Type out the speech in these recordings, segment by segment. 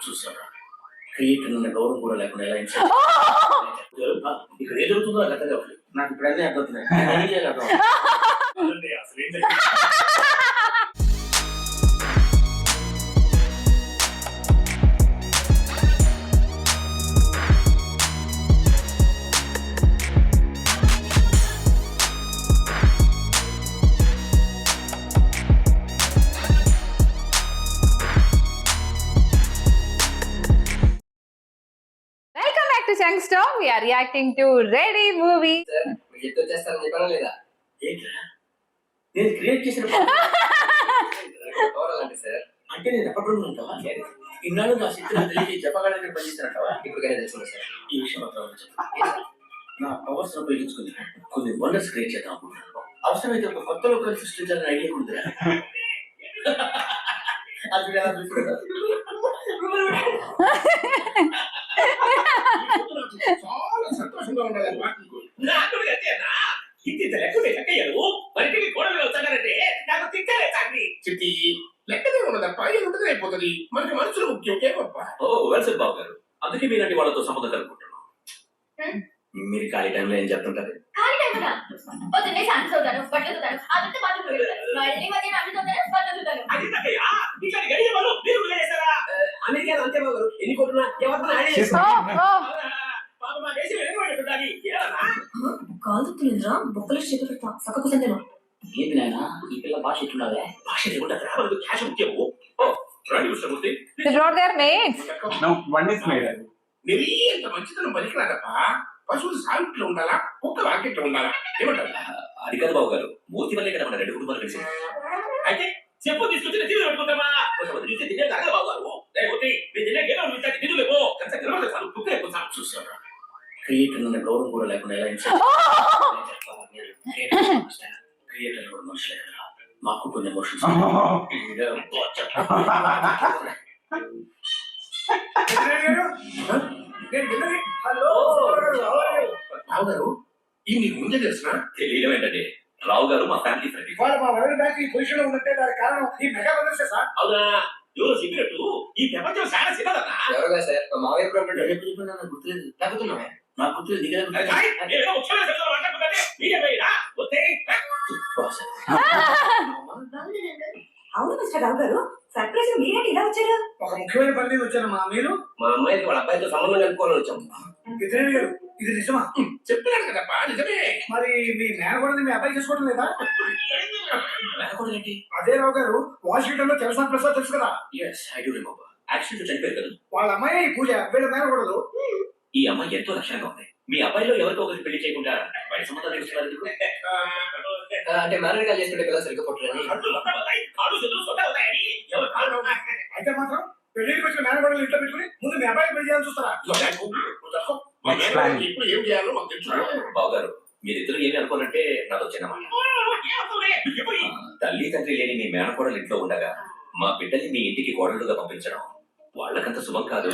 చూసారా క్రియేటర్ అన్న గౌరవం కూడా లేకుండా ఎలా ఇక్కడ ఏం జరుగుతుందో నాకు అర్థం కావట్లేదు. నాకు ఇప్పుడు అన్నీ అర్థమవుతున్నాయి. ఏం చేయాలి అర్థం అసలు ఏం జరిగింది? Youngster, we are reacting to Ready movie. నేను క్రియేట్ చేసిన అంటే నేను ఎప్పటి ఉంటావా ఇన్నాళ్ళు నా శక్తి తెలియజేసి చెప్పగలని పనిచేస్తానంటావా? ఇప్పటికైనా తెలుసుకున్నా సార్. ఈ విషయం నా పవర్స్ ఉపయోగించుకుని కొన్ని వండర్స్ క్రియేట్ చేద్దాం అనుకుంటున్నాను. అవసరమైతే ఒక కొత్త లోకాన్ని సృష్టించాలని ఐడియా ఉందిరా. అది ఎలా చూస్తున్నాడు? చాలా సంతోషంగా ఉండాలని నాకు చిట్టి లెక్కనే ఉన్నదప్ప ఏముంటది అయిపోతుంది. మనకి మనుషులు ముఖ్యం. ఓ వెల్సెట్ బాబు గారు, అందుకే మీరంటే వాళ్ళతో సంబంధం కలుపుకుంటున్నాం. మీరు ఖాళీ టైంలో ఏం చెప్తుంటారు? అమెరికా అంతే బాబు గారు, ఎన్ని కోట్లున్నా కాదురా బొక్కలు చేతి పెడతా సక్క కుసంతేనా ఏంటి నాయన ఈ పిల్ల భాష ఎట్లున్నదే? భాష ఏముంటుంది? భాష ముఖ్యము. They brought their mates. No, one is made. Neri ఎంత మంచితనం పలికినాదప్ప. పశువులు సావిట్లో ఉండాలా, కుక్క వాకెట్లో ఉండాలా? ఏమంటారు? అది కాదు బాబు గారు, మూర్తి వల్లే కదా మన రెండు కుటుంబాలు కలిసి. అయితే చెప్పు తీసుకొచ్చి తిరిగి పెట్టుకుంటామా? చూస్తే తినే తగ్గదు బాబు గారు. చూసారా క్రియేటర్ అన్న గౌరవం కూడా లేకుండా ఎలా క్రియేటర్ కూడా మనుషులే కదా, మాకు కొన్ని ఎమోషన్స్. రావు గారు ఈ మీకు ముందే తెలిసిన? తెలియడం ఏంటంటే రావు గారు మా ఫ్యామిలీ ఫ్రెండ్. మా వరల్డ్ బ్యాంక్ ఈ పొజిషన్ లో ఉన్నట్టే దానికి కారణం ఈ మెగా బ్రదర్సే సార్. అవునా? ఎవరో చెప్పినట్టు ఈ ప్రపంచం చాలా చిన్నదన్నా. ఎవరుగా సార్ మావయ్య ప్రాబ్లం గుర్తులేదు. తగ్గుతున్నావే నాకు గుర్తులేదు. అవును మిస్టర్ రావు గారు, సర్ప్రైజ్ మీరేంటి ఇలా వచ్చారు? ఒక ముఖ్యమైన పని మీద వచ్చానమ్మా. మీరు? మా అమ్మాయికి వాళ్ళ అబ్బాయితో సంబంధం కలుపుకోవాలని వచ్చాం. గారు ఇది నిజమా? చెప్పినాను కదప్పా, నిజమే. మరి మీ మేనగోడని మీ అబ్బాయి చేసుకోవడం లేదా? మేనగోడలు ఏంటి? అదే రావు గారు, వాషింగ్టన్ లో తెలుసా ప్రసాద్ తెలుసు కదా? I do remember. యాక్సిడెంట్ చనిపోయారు కదా వాళ్ళ అమ్మాయి ఈ పూజ, వీళ్ళ మేనగోడలు. ఈ అమ్మాయి ఎంతో లక్షణంగా ఉంది. మీ అబ్బాయిలో ఎవరికో ఒకరికి పెళ్లి చేయకుండా బయట సంబంధాలు ఇస్తున్నారు ఎందుకు? అంటే మేనరిగా చేసుకుంటే పిల్లలు సరిగ్గా పుట్టరని. అయితే మాత్రం పెళ్లికి వచ్చిన మేనగోడలు ఇంట్లో పెట్టుకుని ముందు మీ అబ్బాయి పెళ్లి చేయాలని చూస్తారా? ఇప్పుడు ఏం చేయాలో మాకు తెలుసు. బాబు గారు మీరిద్దరు ఏమి అనుకోనంటే నాతో చిన్నమాట. తల్లి తండ్రి లేని మీ మేనకోడలు ఇంట్లో ఉండగా మా బిడ్డల్ని మీ ఇంటికి కోడలుగా పంపించడం వాళ్ళకంత శుభం కాదు.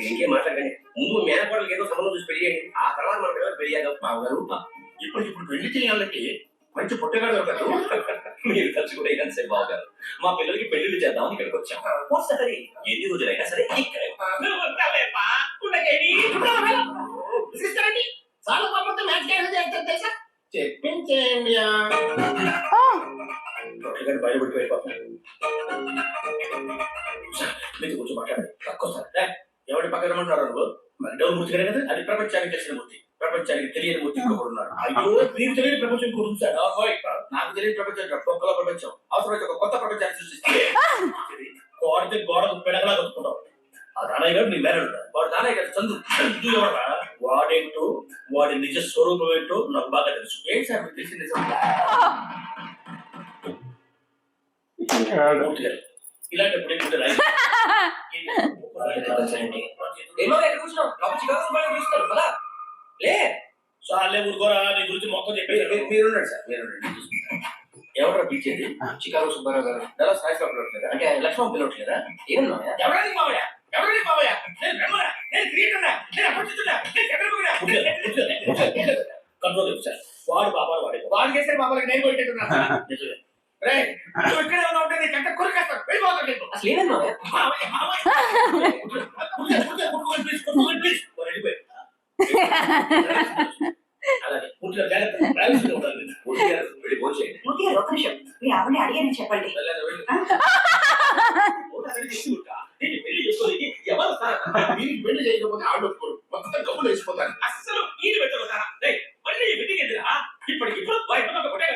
ఇంకేం మాట్లాడండి. ముందు మేనకోడలకి ఏదో సంబంధం చూసి పెళ్లి చేయండి, ఆ తర్వాత మన పిల్లలు పెళ్లి చేద్దాం. బాబు గారు ఇప్పుడు పెళ్లి చేయాలంటే మంచి పుట్టగాడు దొరకదు. మీరు ఖర్చు కూడా అయినా సరే బాబు గారు, మా పిల్లలకి పెళ్లిళ్ళు చేద్దామని ఇక్కడికి వచ్చాం. సరే ఎన్ని రోజులైనా సరే చెప్పించేయండి. బయటపడి వెళ్ళిపోతాను. మీతో కొంచెం మాట్లాడాలి తక్కువ సార్. ఎవరి పక్కన ఉన్నారు నువ్వు? మరి డౌన్ మూర్తి కదా? అది ప్రపంచానికి తెలిసిన మూర్తి, ప్రపంచానికి తెలియని మూర్తి ఇంకొకరు ఉన్నారు. అయ్యో నీకు తెలియని ప్రపంచం ఇంకోటి ఉంది సార్. నాకు తెలియని ప్రపంచం గొప్పల ప్రపంచం. అవసరమైతే ఒక కొత్త ప్రపంచాన్ని సృష్టిస్తే కోడితే గోడకు పెడగలా కొట్టుకుంటావు. ఆ దానయ్య గారు నీ మేనడు. వాడు దానయ్య గారు చందు ఎవరా? వాడేంటో వాడి నిజ స్వరూపం ఏంటో నాకు బాగా తెలుసు. ఏం సార్ మీకు తెలిసి నిజం? మూర్తి గారు ఇలాంటప్పుడు సార్లే ఊరుకోరా, నీ గురించి మొత్తం చెప్పేది. మీరున్నాడు సార్, మీరున్నాడు. ఎవరు పిలిచేది? చికాగో సుబ్బారావు గారు. ఎలా సాయి పిలవట్లేదా? అంటే లక్ష్మణ్ పిలవట్లేదా? ఏమన్నా ఎవరైనా మావయ్య, ఎవరైనా మావయ్య, కంట్రోల్ సార్. వాడు బాబాలు వాడే వాడు చేసే బాబాలకి నేను పోయేటట్టున్నా. రే నువ్వు ఇక్కడే ఉన్నావు అంటే నీ కంట కొరికేస్తాను వెళ్ళిపోతాను నేను. అసలు ఏమైంది మామయ్య? అలాగే పూర్తిగా జాగ్రత్త ప్రైవసీగా ఉండాలి. పూర్తిగా వెళ్ళి ఫోన్ చేయండి. పూర్తిగా ఒక్క నిమిషం మీ ఆవిడని అడిగానని చెప్పండి. వెళ్ళాలి, వెళ్ళు. ఫోటో పెళ్లి చేసుకుంటా. దీన్ని పెళ్లి చేసుకోలేదు ఎవరు సార్? దీనికి పెళ్లి చేయకపోతే ఆవిడ ఒప్పుకోరు. మొత్తం గమ్ములు వేసిపోతారు. అస్సలు ఈడు పెట్టబోతారా? మళ్ళీ వెడ్డింగ్ ఎందుకు? ఇప్పటికిప్పుడు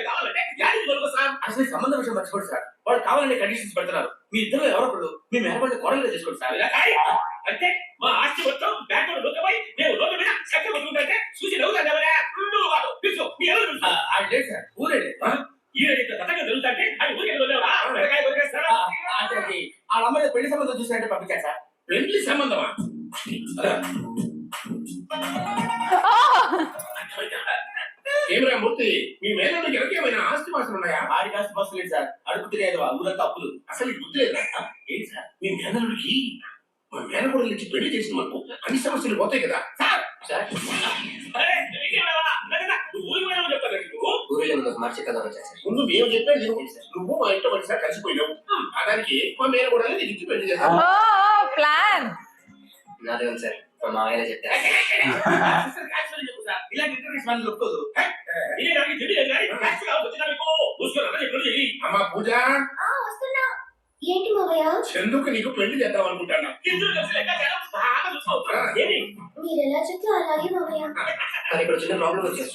కావాలంటే యాడికి దొరకదు సార్. అసలు ఈ సంబంధం విషయం మర్చిపోండి సార్. వాళ్ళు కావాలని కండిషన్స్ పెడుతున్నారు. మీ ఇద్దరు ఎవరొకరు మీ మేనపడిన కోడలుగా చేసుకోండి సార్. అంటే మా ఆస్తి మొత్తం బ్యాంకులో లోకమై మేము లోక మీద చక్క కొట్టుకుంటే చూసి నవ్వుతాను ఎవరా? తెలుసు మీ ఎవరు తెలుసు? లేదు సార్, ఊరే ఈయన కథగా జరుగుతుంటే అది ఊరికే అంటే అది వాళ్ళ అమ్మాయి పెళ్లి సంబంధం చూసినట్టే పంపించారు సార్. పెళ్లి సంబంధమా? ఏమిరా మూర్తి, మీ మేనల్లోకి ఎవరికేమైనా ఆస్తి పాస్తులు ఉన్నాయా? ఆడికి ఆస్తి పాస్తులు లేదు సార్. అడుగు తిరిగేది ఊరంతా అప్పులు. అసలు ఈ బుద్ధి లేదా? ఏంటి సార్ మీ మేనల్లుడికి మా మేనగోడల నుంచి పెళ్లి చేసిన మనకు అన్ని సమస్యలు పోతాయి కదా సార్. ఊరిలో ముందు ఒక మాట చెప్పేదాం వచ్చా సార్. ముందు మేము చెప్పేది నువ్వు మా ఇంట్లో ఒకసారి కలిసిపోయినావు. దానికి మా మేనగోడలు నీకు ఇచ్చి పెళ్లి చేస్తాం. ప్లాన్ నాదే ఉంది సార్. మా మామయ్య చెప్తారు. అమ్మా పూజ, ఏంటి మావయ్య? చందుకు నీకు పెళ్లి చేద్దాం అనుకుంటాను. మీరు ఎలా చెప్తే అలాగే మావయ్య. కానీ ఇక్కడ చిన్న ప్రాబ్లం వచ్చారు.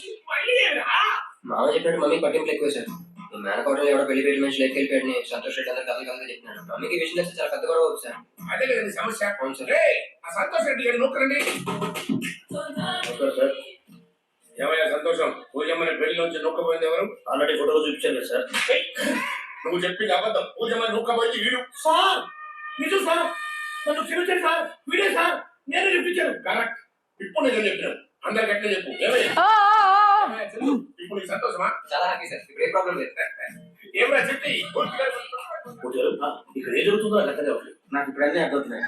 మామ చెప్పినట్టు మమ్మీకి పట్టింపులు ఎక్కువ సార్. మేనకోటలు ఎవడో పెళ్లి పేరు మనిషి వెళ్ళిపోయాడని సంతోష్ రెడ్డి అందరు కథలు కథగా చెప్పినాడు. మమ్మీకి ఈ విషయం తెలిసి చాలా పెద్ద గొడవ అవుతుంది సార్. అదే కదండి సమస్య. అవును సార్. ఆ సంతోష్ రెడ్డి గారి నూకరండి. ఏమయ్యా సంతోషం, పూజమ్మని పెళ్లిలోంచి నూక్కపోయింది ఎవరు? ఆల్రెడీ ఫోటోలు చూపించాను సార్. నువ్వు చెప్పింది అబద్ధం. పూజమ్మని నూక్కపోయింది వీడు సార్. నిజం సార్, నన్ను క్షమించండి సార్. వీడే సార్, నేనే చెప్పించాను. కరెక్ట్. ఇప్పుడు నిజం చెప్పినాను. అందరికి ఎట్లా చెప్పు. ఏమయ్యా ఇప్పుడు నీకు సంతోషమా? చాలా హ్యాపీ సార్. ఇప్పుడు ఏ ప్రాబ్లం లేదు. ఏమరా చెప్పి ఇక్కడ ఏం జరుగుతుందో నాకు అర్థం కావట్లేదు. నాకు ఇప్పుడు అన్నీ అర్థమవుతున్నాయి.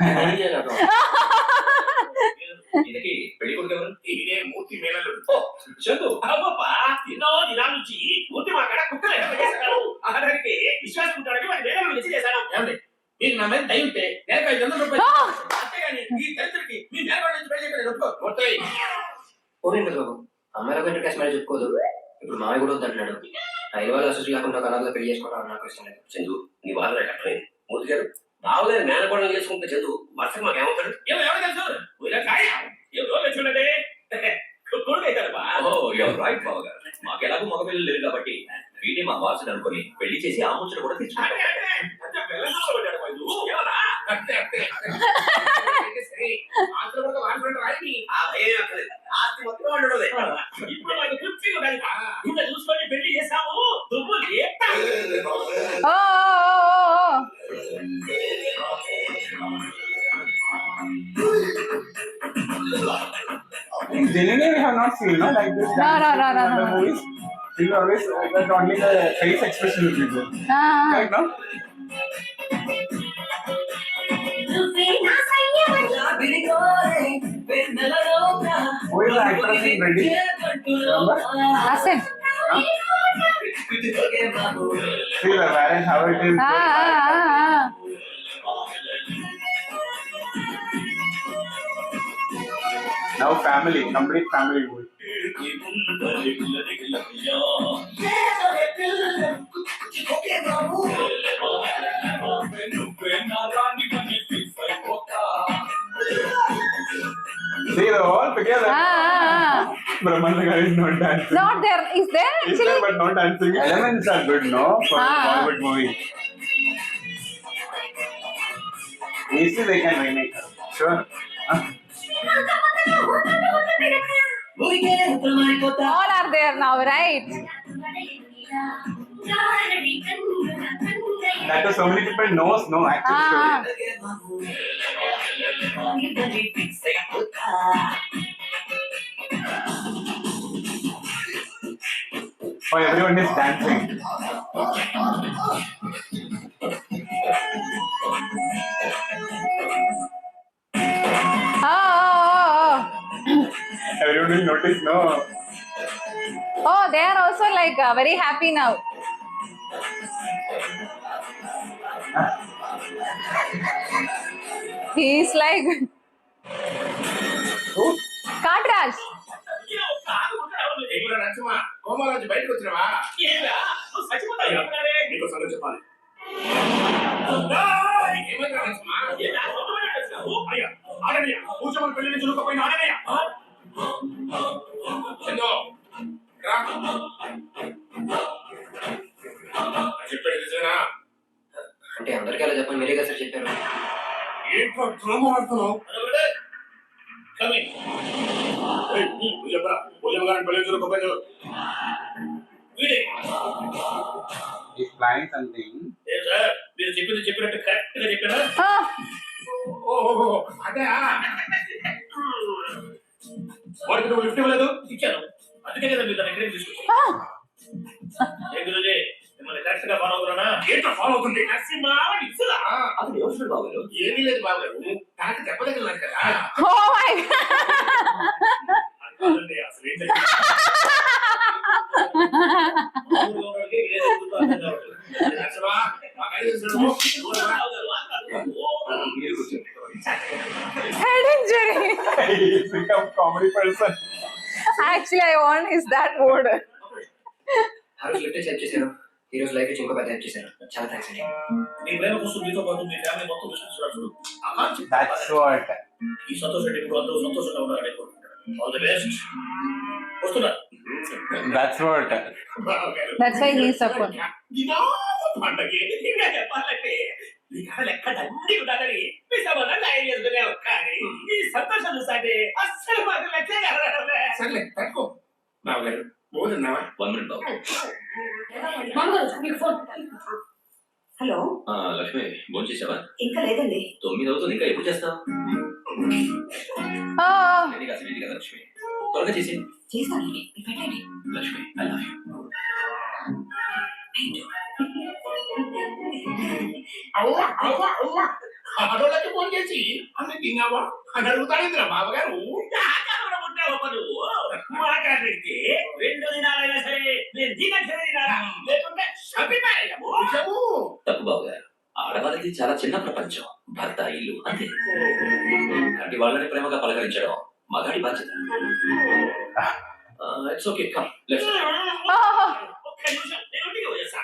ఇంతకీ పెళ్లి కొడుకు ఎవరు? ఇదే మూర్తి మేనల్లుడు. చందు ఎన్నో దినాల నుంచి మూర్తి మా కడ కుక్కలు ఆధారికి విశ్వాసం ఉంటాడని వారి మేనల్లుడు నిశ్చయం చేశాను. ఏమండి మీకు నా మీద దయ ఉంటే నేను 500 రూపాయలు అంతేగాని ఈ దరిద్రుడికి మీ మేనల్లుడు నుంచి పెళ్లి చేయడం ఒప్పుకో. మొత్తం ఓనే కదా బాబు, అమ్మాయిలకు ఇంటర్ క్యాస్ట్ మ్యారేజ్ చెప్పుకోదు. ఇప్పుడు మామయ్య కూడా వద్దంటున్నాడు. అయిన వాళ్ళు అసలు లేకుండా కనాల్లో పెళ్లి చేసుకోవడం నాకు ఇష్టం లేదు. చందు నీ బాధ అర్థమైంది. మూర్తి గారు బావలేని మేనకోడలు చేసుకుంటే చందు వర్షకు మాకు ఏమవుతాడు? ఎవరు తెలుసు రైట్ బావ గారు. మాకు ఎలాగో మగ పిల్లలు లేరు కాబట్టి వీటి మా వారసుడు అనుకుని పెళ్లి చేసి ఆ ముచ్చట కూడా తెచ్చుకుంటాం. ఇంకా చూసుకొని పెళ్లి చేసాము. Genuinely, we have not seen, no, like this. No. The movies, you always that only the face expression will be there. Right now? Who is the actress in Ready? Remember? Asin. See the marriage, how it is. Now family, complete family movie. See the all together. Brahmanagar is not dancing. Not there. Is there Is actually? there but not dancing. Elements are good, no? For Bollywood movie. Easy they can remake. Sure. All are there now, right? That was so many people knows, no actual story. Oh, everyone is dancing. Everyone will notice, no? Oh, they are also like very happy now. He's like Katraj. ఇప్పుడు నరసింహ కోమాల నుంచి బయటకు వచ్చినావా ఏమిరా? నువ్వు చచ్చిపోతావు అనుకున్నానే? నీకు సంగతి చెప్పాలి ఏమైందిరా నరసింహ? ఏంటా? కొత్తగా వచ్చినావు? అయ్యా ఆడనయ్యా కూర్చోమని పెళ్లి నుంచి చురుకపోయిన ఆడనయ్యా చందో రా చెప్పాడు నిజమేనా అంటే అందరికీ అలా చెప్పండి, మీరే కదా సార్ చెప్పారు. ఏంటో డ్రామా ఆడుతున్నావు గారిని పెళ్లి చురుకపోయిన వీడే He's planning something. ఏం సార్ మీరు చెప్పింది చెప్పినట్టు కరెక్ట్ గా చెప్పారా Ah, ఓహో అదే వాడికి నువ్వు లిఫ్ట్ ఇవ్వలేదు ఇచ్చాను అందుకే కదా మీరు దాన్ని ఎక్కడికి తీసుకొచ్చాను ah. ఏ గురుజీ మిమ్మల్ని కరెక్ట్ గా ఫాలో అవుతున్నా ఏంటో ఫాలో అవుతుంది నరసింహ ఇసులా అసలు ఎవరు బాబు గారు? ఏమీ లేదు బాబు గారు తనకి చెప్పదగలేదు కదా Oh my God. కాదండి, అసలు ఏం జరిగింది? ఊళ్ళో ఉన్నోడికి ఏం జరుగుతుందో అర్థం కావట్లేదు. నరసింహ, మాకు ఐదు నిమిషాలు ఊరురా. మీరు కూర్చోండి. Head injury. He's become comedy person. Actually, I want is that word. ఆ రోజు లిఫ్ట్ హెల్ప్ చేశారు, ఈ రోజు లైఫ్ ఇంకో పెద్ద హెల్ప్ చేశారు. చాలా థ్యాంక్స్ అండి. మీ ప్రేమ కోసం మీతో పాటు మీ ఫ్యామిలీ మొత్తం చూస్తున్నారు చూడు ఆకాంక్ష That's what. ఈ సంతోష్ రెడ్డి ఇప్పుడు అందరూ సంతోషంగా ఉన్నారని కోరుకుంటారు ఆల్ ది బెస్ట్ వస్తున్నా That's what. That's why he's support. పండగకి ఇంకా చెప్పాలంటే ఈ కథ లెక్క దండి ఉండాలని మీ సంబంధం తయారు చేసుకునేవు కానీ ఈ సంతోషం చూసాంటే అస్సలు మాకు లెక్క కలగడమే. సర్లే తక్కువ బావగారు బోధన్నావా 1 minute బాబు. హలో లక్ష్మి భోజనం చేసావా? ఇంకా లేదండి 9 అవుతుంది, ఇంకా ఎప్పుడు చేస్తావు? Oh, రెడీ కాదు రెడీ కదా లక్ష్మి, త్వరగా చేసి. చేస్తానండి మీరు పెట్టండి లక్ష్మి ఐ లవ్ యూ. అవ్వా అవ్వా అవ్వా ఆడోళ్ళకి ఫోన్ చేసి అన్న తిన్నావా అని అడుగుతాడు బావగారు మాట్లాడితే 2 దినాలైనా సరే నేను దిగచ్చని తినాలా లేకుంటే చంపిపారేయము. తప్పు బాబు గారు, ఆడవాళ్ళది చాలా చిన్న ప్రపంచం, భర్త ఇల్లు అంతే. అలాంటి వాళ్ళని ప్రేమగా పలకరించడం మగాడి బాధ్యత. It's okay come let's. oh. ఒక్క నిమిషం నేను ఇంటికి వచ్చేస్తా.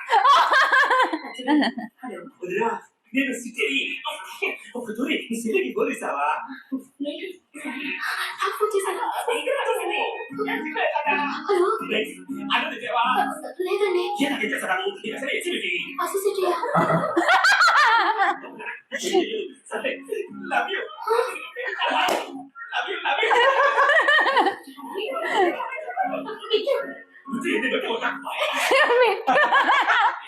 హలో వదినా, నేను సిటీ ఒక దూరి నీ సిటీకి పోలీసావా? అన్నది దేవా లేదండి ఎందుకు చేస్తాను అసలు ఎసిడిటీ అసిసిటీయా సరే love you love you love you. ఎందుకంటే ఒక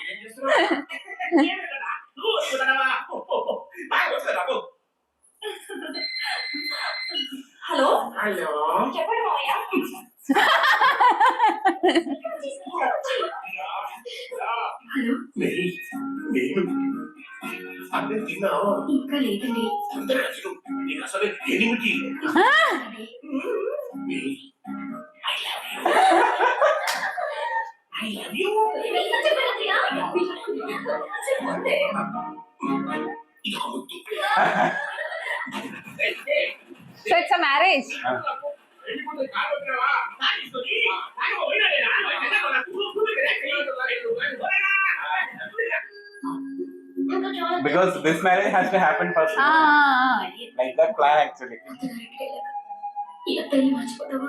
ఏం చేస్తున్నావు నువ్వు వస్తున్నావా? బాగా వస్తున్నావు. హలో హలో చెప్పండి మావయ్య హలో నేను అన్నీ తిన్నావు ఇంకా లేదండి అందరూ అసలు నీకు అసలు ఎనిమిది ఐ లవ్ యూ ఇది ఒక ముద్దు So it's a marriage. వెళ్ళిపోతే కారు వచ్చినావా Because this marriage has to happen first. Ah. Like that plan actually. ఈ అత్తయ్యని మర్చిపోతావా?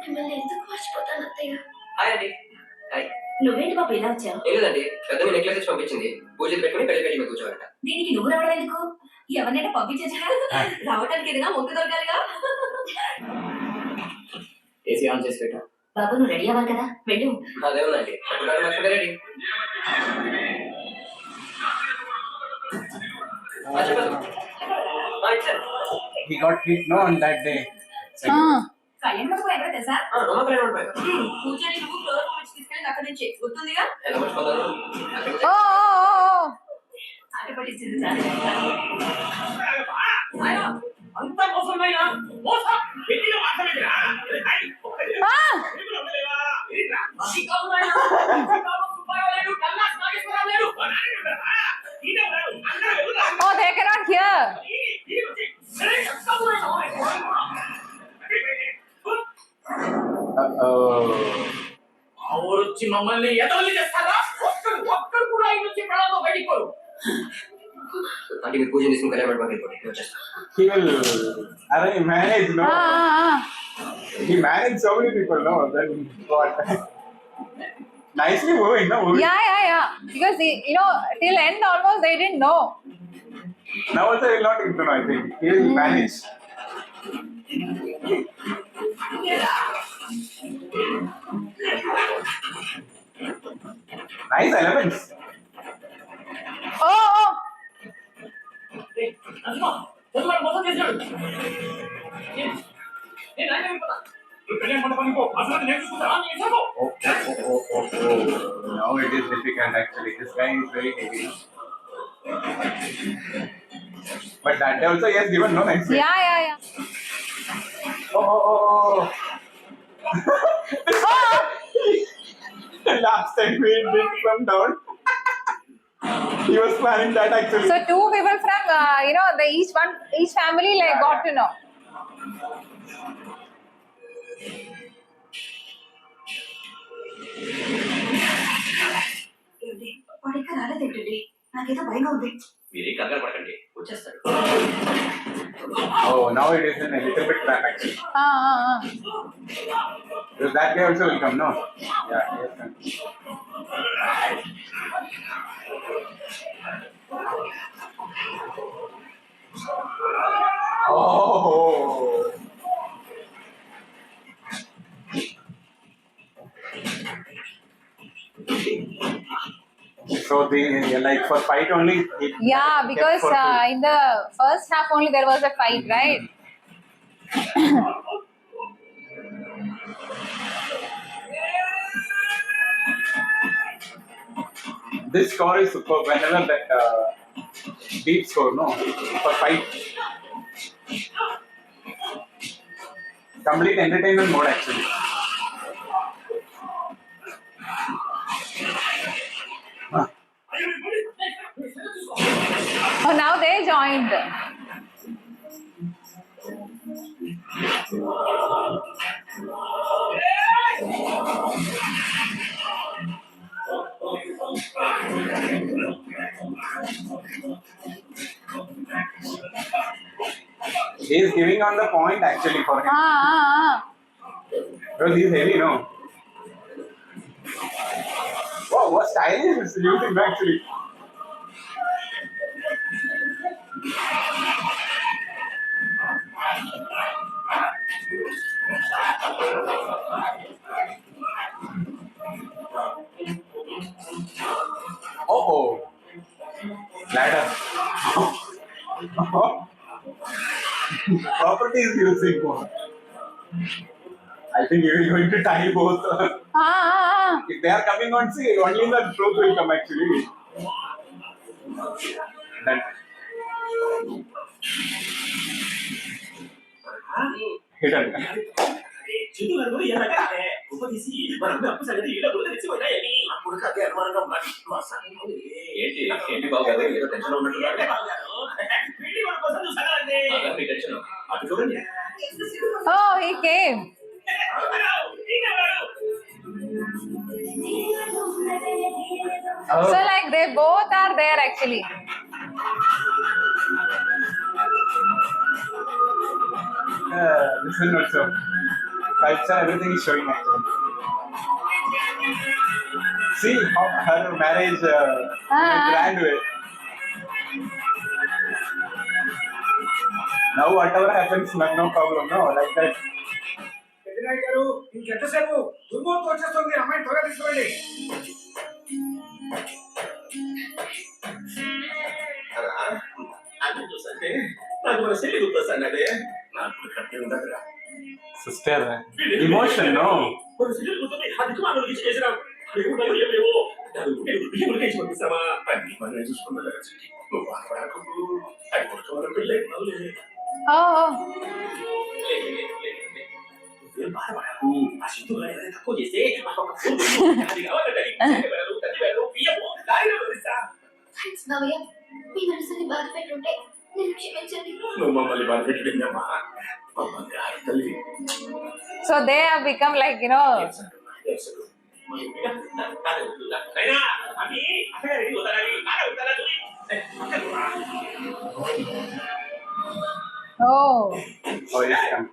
మిమ్మల్ని ఎందుకు మర్చిపోతాను అత్తయ్య? హాయ్ అండి. హాయ్. నువ్వేంటి బాబు ఇలా వచ్చావు ఏం లేదండి, పెద్ద మీ నెక్లెస్ ఇచ్చి పంపించింది, పూజ పెట్టుకుని పెళ్లి పెళ్లి మీద కూర్చోవాలంట. దీనికి నువ్వు రావడం ఎందుకు ఎవరినైనా పంపించచ్చు రావడానికి ఏదైనా మొక్కు దొరకాలిగా ఏసీ ఆన్ చేసి పెట్టా. బాబు నువ్వు రెడీ అవ్వాలి కదా వెళ్ళు అదే ఉందండి, అప్పుడు లక్ష్మి రెడీ. చెప్పండి. ఇచ్చాను. He got hit no on that day. Ah. Kalyan Babu ఎవరో తెలుసా నమ్మకం ఉంటాయి. పూజని నువ్వు ఫ్లోర్ వచ్చి తీసుకెళ్ళి అక్కడి నుంచి గుర్తుందిగా ఎలా మర్చిపోతాను? Oh, oh, oh. ఆట పట్టించింది సార్ అంత మోసమైనా మోసం పెళ్లిలో మాట్లాడేదిరా. Ah. Oh, they cannot ఎవరు వచ్చి మమ్మల్ని ఎదవల్లి చేస్తారా? ఒక్కరు కూడా ఆయన వచ్చి ప్రాణంలో బయటికి పోరు. అంటే మీరు పూజ తీసుకుని కళ్యాణ వెళ్ళిపోయి నేను వచ్చేస్తాను. He will manage, no? He managed so many people, no? Then what? Nicely moving, no? Moving. Yeah. Because you know, till end almost they didn't know. Now also he will not into, I think. He will manage. Nice elements. Oh. అమ్మా, తొందరగా మొత్తం చేశాడు. నేను ఆయన వెళ్ళిపోతా. నువ్వు పెళ్ళి మండపానికి పో. అసలు నేను చూసుకుంటా. నేను చెప్పు. Now it is difficult actually. This guy is very heavy. But that day also he has given no nice. Yeah. Oh. Last time we did come down. He was planning that actually. So two people from each family like got to know. వాడు ఇంకా రాలేదేంటండి? నాకేదో భయంగా ఉంది. మీరే కంగారు పడకండి, వచ్చేస్తాడు. Oh, now it is in a little bit trap actually. Because that guy also will come, no? Yeah, yes. Oh. So they like for fight only. Yeah, because in the first half only there was a fight, right? This score is superb. Whenever that deep score, no, for fight. Complete entertainment mode actually. Oh, now they joined. He is giving on the point actually for him. Because he is heavy, no? Wow, what style is he using actually? Oh, ladder. Property is using more. I think he is going to tie both. If they are coming on, see, only the truth will come actually. Then. Hidden. Chintu గారు ఎలాగే ఉపదేశి మన అప్పు సంగతి ఇలా కూడా తెచ్చిపోయాయని అప్పుడు అదే అనుమానంగా ఉన్నది. మా సంగతి ఏంటి బాబు గారు ఏదో టెన్షన్ ఉన్నట్టున్నారు. పెళ్లి వాళ్ళ కోసం చూసానండి. మీ టెన్షన్ అటు చూడండి. Oh, he came. So like they both are there actually. This one also. Culture, everything is showing actually. See how her marriage in a grand way. Now whatever happens, no problem, no, like that. పెద్దనాయ్ గారు ఇంకెంతసేపు దుర్మూర్తి వచ్చేస్తుంది. అమ్మాయిని త్వరగా తీసుకోండి. అది చూసంటే నాకు మన సెల్లి గుర్తొస్తానదే. నాకు కట్టి ఉండదురా. Sister, emotion, no. మన సెల్లి గుర్తుంది. అది మనం చేసినాం. ఏముండదు ఏమేవో బియ్యం కేసి పంపిస్తామా అన్ని మనం చూసుకున్నా సిటీ నువ్వు బాధపడకు. అది కొడుకోవాలి పిల్లే అవులే. Oh. నువ్వేం బాధపడకు. ఆ సిద్ధు గారు తక్కువ చేస్తే మాకు ఒక ఫోన్ అది కావాలంటే బియ్యము లారీలో పంపిస్తా. థ్యాంక్స్ మావయ్య, మీ మనసుని బాధ పెట్టుంటే నేను క్షమించండి. నువ్వు మమ్మల్ని బాధపెట్టిందమ్మా. మా బంగారు తల్లి. So they have become like, you know, అయినా అవి అక్కడికి వదలాలి వదలదు. oh, Oh yes, come.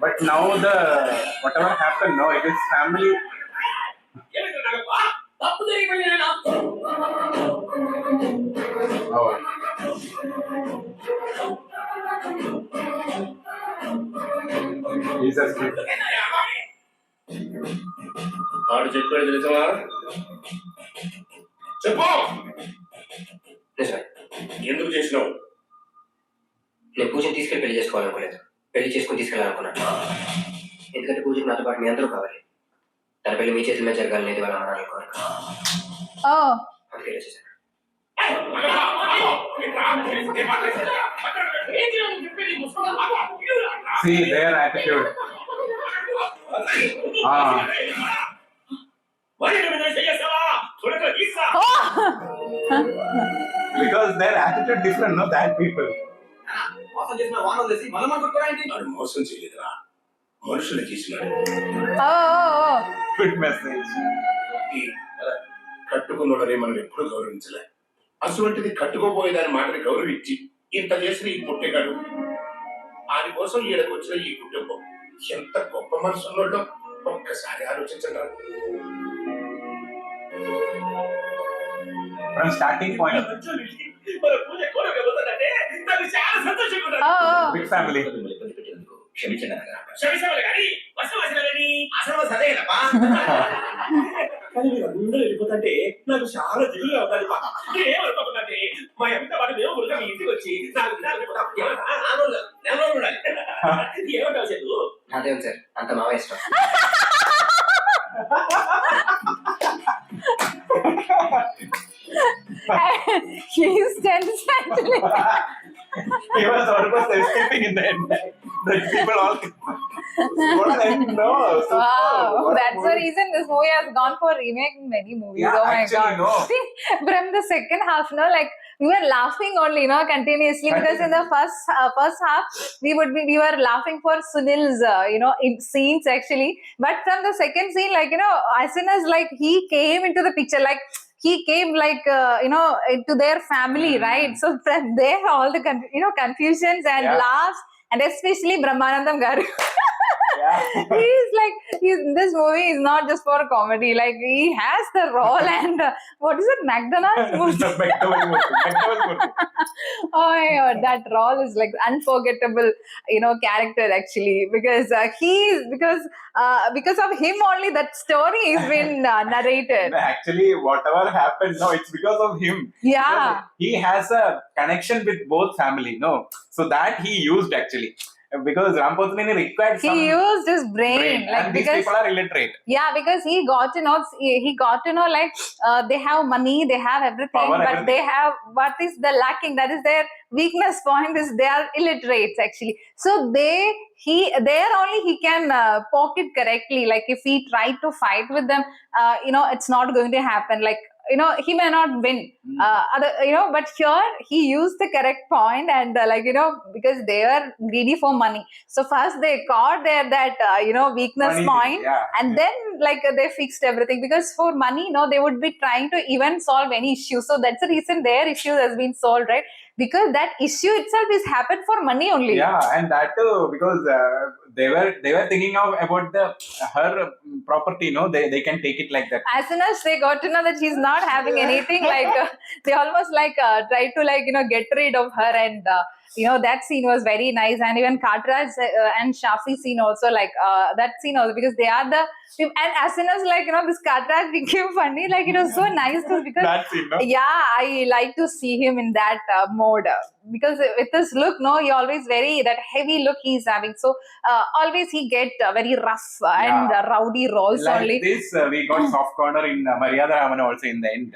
But now the whatever happened, no, it is family. తప్పు జరిగిపోయినా Oh. Jesus Christ. వాడు చెప్పాడు తెలుసా? చెప్పు, నిజమే. ఎందుకు చేసినావు? నేను పూజని తీసుకెళ్ళి పెళ్లి చేసుకోవాలనుకోలేదు. పెళ్లి చేసుకుని తీసుకెళ్ళాలనుకున్నాను. ఎందుకంటే పూజకి నాతో పాటు మీ అందరూ కావాలి. తన పెళ్లి మీ చేతుల మీద జరగాలనేది వాళ్ళ అమ్మ అనుకోరు. oh, అందుకే ఇలా చేశాను. See their attitude. Ah. Because their attitude different, no, that people. మోసం చేసిన వానలు చేసి మనం అనుకుంటారా? వాడు మోసం చేయలేదురా, మనుషులు చేసినాడు. oh. Good message. ఈ కట్టుకున్నోడరే మనం ఎప్పుడు గౌరవించలే. అటువంటిది కట్టుకోబోయే దాని మాటని గౌరవించి ఇంత చేసిన ఈ పుట్టేగాడు, ఆయన కోసం ఈడకు వచ్చిన ఈ కుటుంబం ఎంత గొప్ప మనసు ఉన్నోడో ఒక్కసారి ఆలోచించండి. From starting point, మన పూజ కోరకపోతుందంటే నాకు చాలా సంతోషంగా ఉంటుంది. Oh, big family. మిమ్మల్ని ఇబ్బంది పెట్టినందుకు క్షమించండి అన్నగారు. క్షమించవాలి కానీ వర్షం వచ్చినదని అసలు సదేనప్పా. కానీ మీరు అందరూ వెళ్ళిపోతుంటే నాకు చాలా దిగులుగా ఉండాలి. ఏమనుకోకుంటే మా ఎంత వాటి మేము కూడా మీ ఇంటికి వచ్చి నాకు ఏమంటావు చెల్లు? నాదేం సార్, అంత మావ ఇష్టం. he's tense actually. He was almost escaping in the end. The people all. What an end, no. Super. Wow, What a that's the movie. reason this movie has gone for remaking many movies. Yeah, Oh my actually, god. no. See, from the second half, no, like we were laughing only, no, continuously, because in the first half we were laughing for Sunil's scenes actually, but from the second scene, like, you know, as soon as like he came into the picture, like he came like into their family, right? So from there all the confusions and Yeah. laughs, and especially Brahmanandam garu. Yeah. This movie is not just for comedy, like he has the role. And what is it, McDonald's movie? The McDowell movie. Oh my god, that role is like unforgettable, character actually, because because of him only that story has been narrated. Actually, whatever happened, no, it's because of him. Yeah. Because he has a connection with both family, no. So that he used actually. Because Rampotnini required some He used his brain, like, and these because people are illiterate. yeah, because he got to know like they have money, they have everything, Power, but everything. they have what is the lacking, that is their weakness point, is they are illiterates actually. So there only he can pocket correctly. Like if he tried to fight with them, it's not going to happen. Like, he may not win. But here he used the correct point, and because they were greedy for money. So first they caught that weakness Money, point, yeah. and then like they fixed everything, because for money, they would be trying to even solve any issue. So that's the reason their issue has been solved, right? Because that issue itself is happened for money only. Yeah, and that too because they were thinking about her property. They can take it like that. As soon as they got to know that she's not having anything, like they almost like tried to get rid of her. And that scene was very nice. And even Katraj and Shafi scene also, like that scene also, because they are and as soon as this Katraj became funny, like it was so nice to, because That scene, no? yeah, I like to see him in that mode, because with his look, he always that heavy look he's having. So always he get very rough and Yeah. rowdy roles Like only. this, we got soft corner in Maryada Ramana also in the end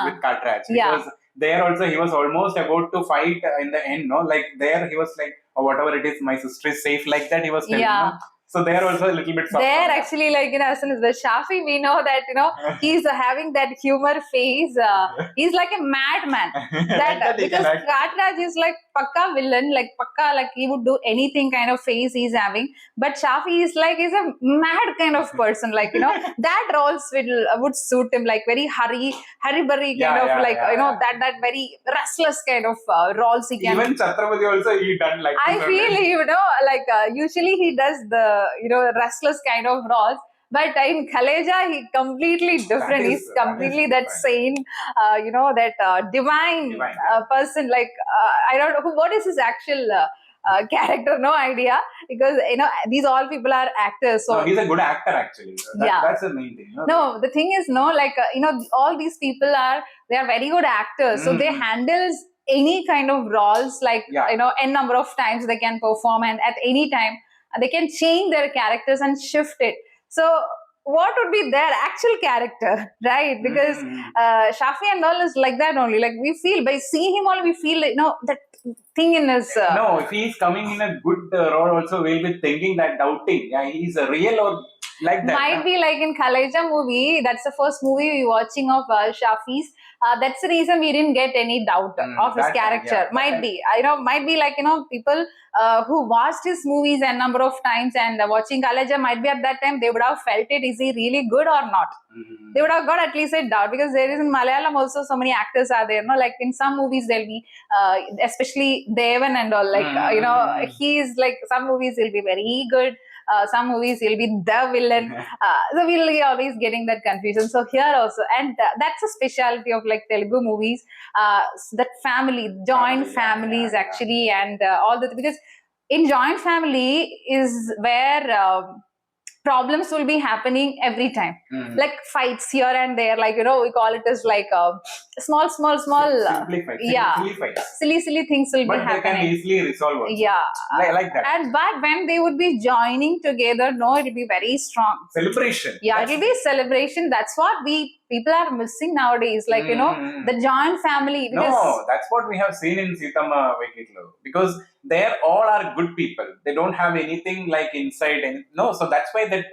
with Katraj. Yeah. Because there also he was almost about to fight in the end, no? Like there he was like, oh, whatever it is, my sister is safe, like that he was telling. Yeah. No? So they are also a little bit soft. They're actually like, you know, as soon as the Shafi, we know that, you know, he's having that humor face. He's like a madman. Like that he Because can act. Katraj is like pakka villain, like pakka, like he would do anything kind of face he's having. But Shafi is like, he's a mad kind of person, like, you know, that roles would suit him, like very hurry burry kind Yeah, of, yeah, like, yeah, you know, yeah. that very restless kind of roles he can. Even Chhatrapati also he done like I this feel, only. you know, like usually he does the, you know, restless kind of roles. But in Kaleja, he completely different. That is- He's completely that different. sane, you know, that divine, Divine, yeah. person. Like, I don't know what is his actual character. No idea, because you know these all people are actors. So No, he's a good actor actually. Yeah. That's the main thing. You know? no, the thing is, no, like you know, all these people they are very good actors. So they Mhm. handles any kind of roles, like Yeah. you know, n number of times they can perform, and at any time they can change their characters and shift it. So what would be their actual character, right? Because Mhm. Shafi and all is like that only. Like we feel by seeing him all, we feel, you know, that thing in his. No, if he is coming in a good role, also we'll be thinking that doubting. Yeah, he's a real or like that. Might na? be like in Kaleja movie, that's the first movie we watching of Shafi's. That's the reason we didn't get any doubt of his that time, character. yeah, that Might time. be, you know, might be like, you know, people who watched his movies a number of times and watching Kaleja, might be at that time they would have felt it. Is he really good or not? Mhm. They would have got at least a doubt, because there is in Malayalam also so many actors are there. No, like in some movies there'll be, especially Devan and all. Like you know, he's like some movies he'll be very good. Some movies he'll be the villain. So we'll be always getting that confusion. So here also, and that's a specialty of like Telugu movies. That family, joint Family, yeah, families yeah. actually, and all that, because in joint family is where problems will be happening every time. Mhm. Like fights here and there, like you know, we call it as like small Simplify. yeah, Simplify. silly things will But be they can happening. easily resolve also. Yeah. Like that. And but when they would be joining together, no, it will be very strong. Celebration. Yeah, it will be celebration. That's what people are missing nowadays, like you know, Mhm. the joint family. Because No, that's what we have seen in Sitama Vekitlu. Because they all are good people. They don't have anything like inside. No, so that's why that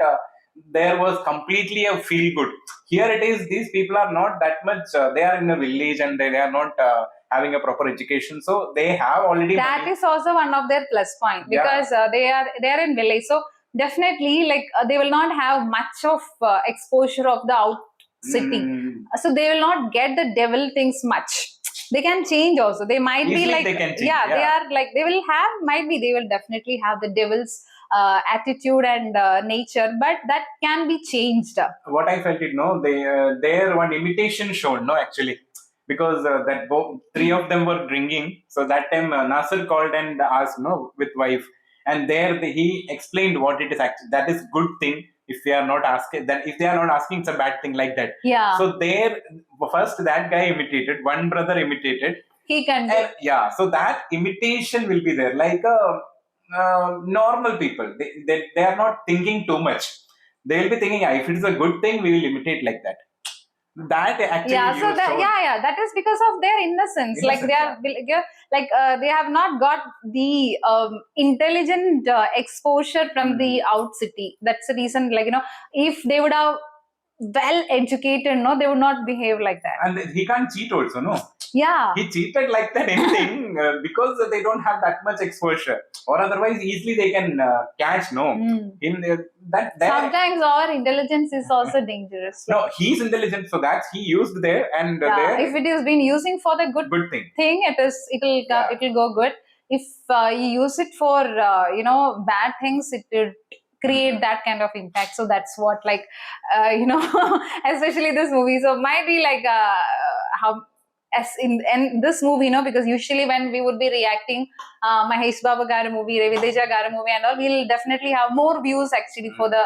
there was completely a feel good. Here it is, these people are not that much, they are in a village and they are not having a proper education. So they have already that money. is also one of their plus point, Yeah. because they are in village. So definitely, like they will not have much of exposure of the out city. Mm. So they will not get the devil things much. They can change also. They might be Easily like, they can change, yeah, they yeah. are like, they will have, might be they will definitely have the devil's attitude and nature, but that can be changed. What I felt it, no, their one imitation shown, no, actually, because that three of them were drinking. So that time Nasir called and asked, no, with wife, and there he explained what it is actually. That is good thing. If they are not asking, then if they are not asking, it's a bad thing, like that. Yeah, So there, first that guy imitated, one brother imitated, he can do. and yeah, so that imitation will be there, like normal people. They are not thinking too much. They will be thinking, "Ah, if it is a good thing, we will imitate like that." That actually, Yeah, so you that, showed. yeah, that is because of their innocence. Like they are like they have not got the intelligent exposure from the out city. That's the reason. Like you know, if they would have well educated, no, they would not behave like that. And he can't cheat also, no. Yeah. He cheated like that anything because they don't have that much exposure, or otherwise easily they can catch. No, Mm. in that Sometimes our intelligence is also dangerous. no, he's intelligent, so that's he used there and Yeah, there if it is being using for the good good thing. thing, it'll Yeah. it'll go good. If you use it for you know, bad things, it will create that kind of impact. So that's what, like you know, especially this movie. So might be like how as in this movie, you know, because usually when we would be reacting Mahesh Babu Garu movie, Ravi Teja Garu movie and all, we'll definitely have more views actually for the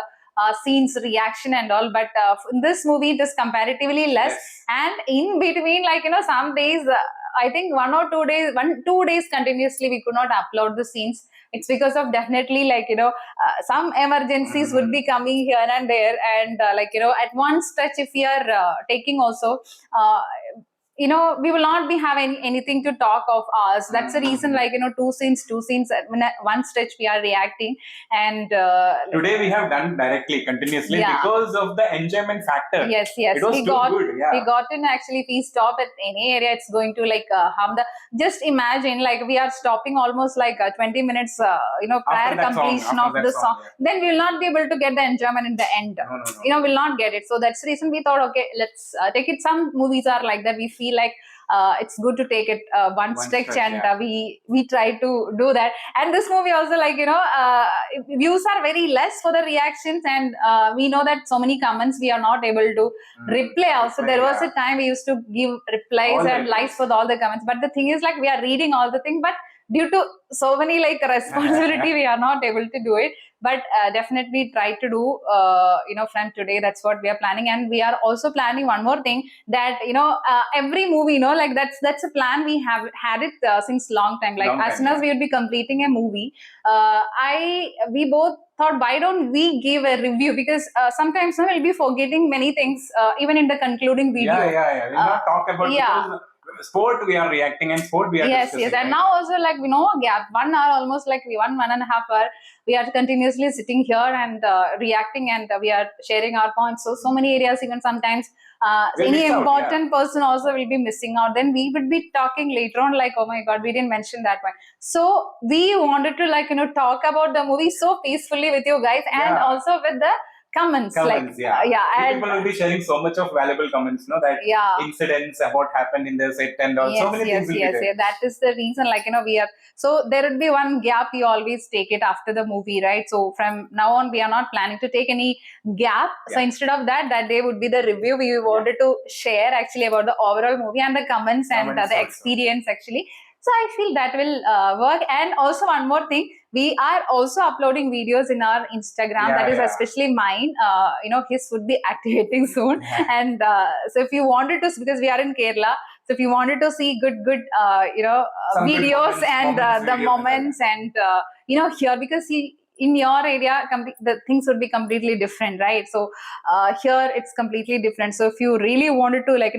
scenes reaction and all. But in this movie, it is comparatively less. Yes. And in between, like you know, some days I think 1 or 2 days, 2 days continuously we could not upload the scenes. It's because of definitely, like you know, some emergencies would be coming here and there, and like you know, at one stretch if we are taking also we will not be having anything to talk of ours. That's the reason, like, two scenes in one stretch we are reacting. And Today we have done directly, continuously, Yeah. because of the enjoyment factor. yes It was too good. Yeah. we got in. Actually, if we stop at any area, it's going to like harm the. Just imagine, like, we are stopping almost like 20 minutes prior that song, completion after of that the song, song. Then we will not be able to get the enjoyment in the end. No. We'll not get it. So that's the reason we thought, okay, let's take it. Some movies are like that. We feel like it's good to take it one stretch, stretch, and yeah. we try to do that. And this movie also, like, views are very less for the reactions, and we know that so many comments we are not able to reply also. There was a time we used to give replies All the and likes replies. for all the comments, but the thing is, like, we are reading all the thing, but due to so many like responsibility we are not able to do it. But definitely try to do from today. That's what we are planning. And we are also planning one more thing, that every movie, like, that's a plan we have had it since long time. Like, Long as time, soon as yeah. we would be completing a movie, we both thought, why don't we give a review? Because sometimes we'll be forgetting many things, even in the concluding video. Yeah. We'll not talk about, yeah. because sport we are reacting, and sport we are discussing. Yes. And right? now also, like, we know a gap, 1 hour, almost like 1.5 hour, we are continuously sitting here and reacting, and we are sharing our points. So many areas, even sometimes We'll any miss out, important person also will be missing out. Then we would be talking later on, like, oh my god, we didn't mention that one. So we wanted to, like, talk about the movie so peacefully with you guys, and Yeah. also with the comments, like, yeah. You and people will be sharing so much of valuable comments, that yeah. incidents about happened in the set, and all. So many things will be there. Yes. That is the reason, like, we are. So there would be one gap. We always take it after the movie, right? So from now on, we are not planning to take any gap. So Yeah. instead of that day would be the review. We wanted to share actually about the overall movie and the comments and Comments the also. experience actually. So I feel that will work. And also one more thing, we are also uploading videos in our Instagram. Yeah, that is yeah. especially mine. His would be activating soon. And so if you wanted to, because we are in Kerala, so if you wanted to see good Some good videos moments, and the videos, moments, and here, because in your area the things would be completely different, right? So here it's completely different. So if you really wanted to, like,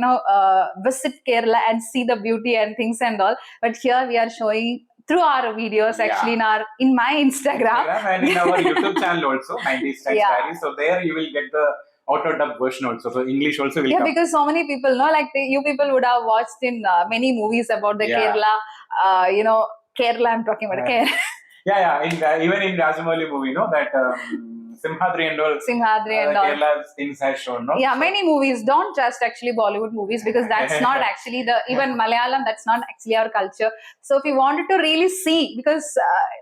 visit Kerala and see the beauty and things and all, but here we are showing through our videos actually in my Instagram. And in our YouTube channel also, 90s Style Yeah. Diary. So there you will get the auto dub version also. So English also will Yeah, come. because so many people know, like, you people would have watched in many movies about the Yeah. Kerala, Kerala, I'm talking about Kerala. Yeah. Even in Rajamouli movie, that Simhadri and all. Simhadri and all. Kerala's things has shown, no? Yeah, So- many movies. Don't trust actually Bollywood movies, because that's not actually even Malayalam, that's not actually our culture. So if you wanted to really see, because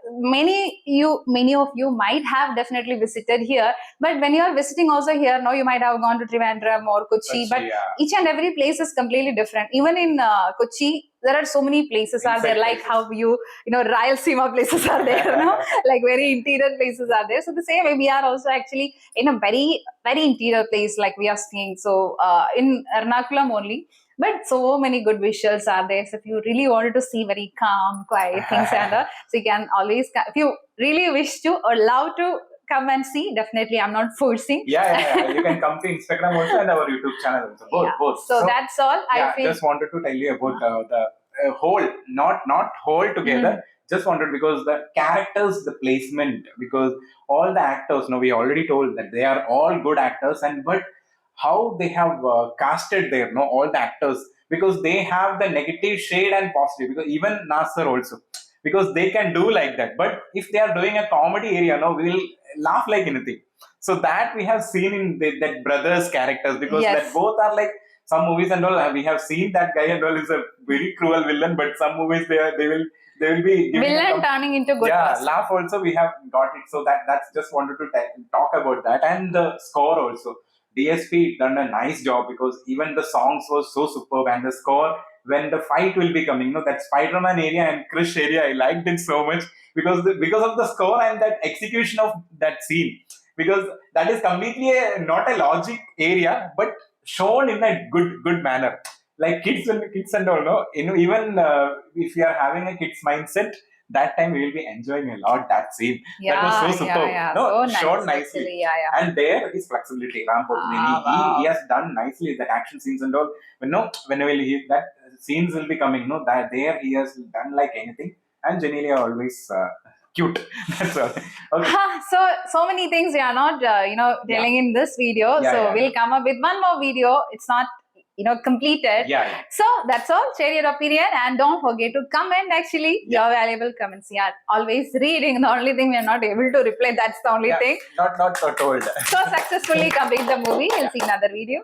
many of you might have definitely visited here, but when you are visiting also here, now you might have gone to Trivandrum or Kochi, but yeah. each and every place is completely different. Even in Kochi, there are so many places are there, Inside like places. how Rayalaseema places are there, like very interior places are there. So the same way we are also actually in a very, very interior place, like we are seeing. So in Ernakulam only, but so many good visuals are there. So if you really wanted to see very calm, quiet things, and so you can always, if you really wish to or love to come and see, definitely, I'm not forcing. Yeah. You can come to Instagram also and our YouTube channel also. Both. So that's all. I feel. Just wanted to tell you about the whole, not whole together. Just wanted, because the characters, the placement, because all the actors, we already told that they are all good actors, but how they have casted there, all the actors, because they have the negative shade and positive, because even Nasser also, because they can do like that. But if they are doing a comedy area, we will laugh like anything. So that we have seen in that brothers characters, because Yes. that both are like, some movies and all, we have seen that guy and all is a very cruel villain, but some movies they will be giving Villain turning into good person. laugh also we have got it. So that's just wanted to talk about that. And the score also, DSP done a nice job, because even the songs was so superb, and the score when the fight will be coming, that Spider-Man area and Krish area, I liked it so much, because of the score and that execution of that scene, because that is completely not a logic area, but shown in a good manner, like kids and all, even if you are having a kids mindset, that time we will be enjoying a lot that scene. Yeah, That was so superb. yeah. No, So nice, shot nicely. actually. Yeah. And there his flexibility, Ram Potanini, wow. he has done nicely that action scenes and all. Whenever that scenes will be coming, that there he has done like anything. And Genelia always cute. That's all. Okay. So many things we are not, telling in this video. Yeah, so yeah, we'll come up with one more video. It's not, completed. Yeah. So that's all. Share your opinion and don't forget to comment. Actually, your valuable comments. We are always reading. The only thing we are not able to reply. That's the only Yeah. thing. Not told. So successfully complete the movie. We'll see another video.